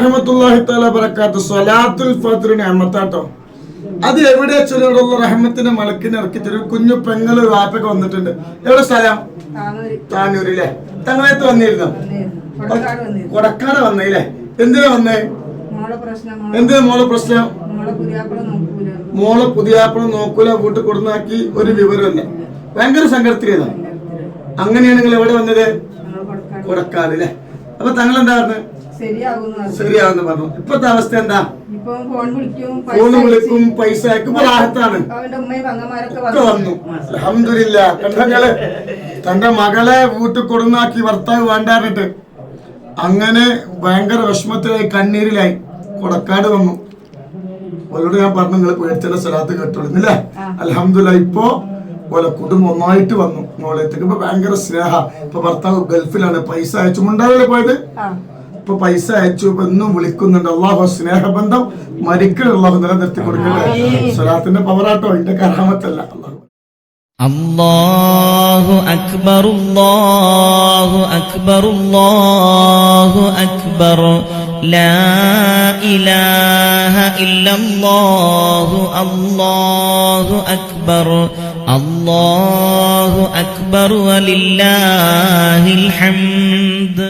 വറഹ്മത്തുള്ളാഹി തആല ബറകാത്തു. സ്വലാത്തുൽ ഫജ്ർ നിഅമത്താട്ടോ. അത് എവിടെ ചൊല്ലിയുള്ള റഹ്മത്തിന്റെ മലക്കിനെ ഇറക്കി തരും. കുഞ്ഞു പെങ്ങള് വാപ്പൊക്കെ വന്നിട്ടുണ്ട്. എവിടെ സ്ഥലം? താനൂരിലെ. തങ്ങളത്ത് വന്നിരുന്നോ? കൊടക്കാട് വന്നേ. എന്തിനാ വന്നേ? എന്തിനാ മോളെ പ്രശ്നം? മോളെ പുതിയാപ്പിള നോക്കൂല, വീട്ടിൽ കൊടുന്നാക്കി, ഒരു വിവരമില്ല, ഭയങ്കര സങ്കടത്തിലേതാ. അങ്ങനെയാണ് നിങ്ങൾ എവിടെ വന്നത്? കൊടക്കാട് അല്ലേ. അപ്പൊ തങ്ങൾ എന്താ പറഞ്ഞത്? ശരിയാവുന്ന പറഞ്ഞു. ഇപ്പത്തെ അവസ്ഥ എന്താ? ഫോണ് വിളിക്കും, പൈസ അയക്കും, റാഹത്താണ്. ഒക്കെ വന്നു അൽഹംദുലില്ലാ. കണ്ടങ്ങള് തന്റെ മകളെ വീട്ടിൽ കൊടുന്നാക്കി ഭർത്താവ് വേണ്ടാറിട്ട് അങ്ങനെ ഭയങ്കര വിഷമത്തിലായി, കണ്ണീരിലായി. കൊടക്കാട് വന്നു. അവരോട് ഞാൻ പറഞ്ഞു, നിങ്ങൾ പേടിച്ചെന്റെ സ്ഥലത്ത് കേട്ടോളുന്നില്ലേ. അൽഹംദുലില്ലാ. ഇപ്പോ ഓലെ കുടുംബം ഒന്നായിട്ട് വന്നു മോളത്തേക്ക്. ഇപ്പൊ ഭയങ്കര സ്നേഹ. ഇപ്പൊ ഭർത്താവ് ഗൾഫിലാണ്, പൈസ അയച്ചു. മുണ്ടാവില്ലേ പോയത്? ഇപ്പൊ പൈസ അയച്ചു. ഇപ്പൊ എന്നും വിളിക്കുന്നുണ്ട്. അള്ളാഹു സ്നേഹബന്ധം മരിക്കൽ അള്ളാഹു നിലനിർത്തി കൊടുക്കട്ടെ. സ്വലാത്തിന്റെ പവറാട്ടോ, ഇതിന്റെ കറാമത്തല്ല. അല്ലാഹു അക്ബർ അല്ലാഹു അക്ബർ അല്ലാഹു അക്ബർ ലാ ഇലാഹ ഇല്ലല്ലാഹു അല്ലാഹു അക്ബർ അല്ലാഹു അക്ബർ വലില്ലാഹിൽ ഹംദ്.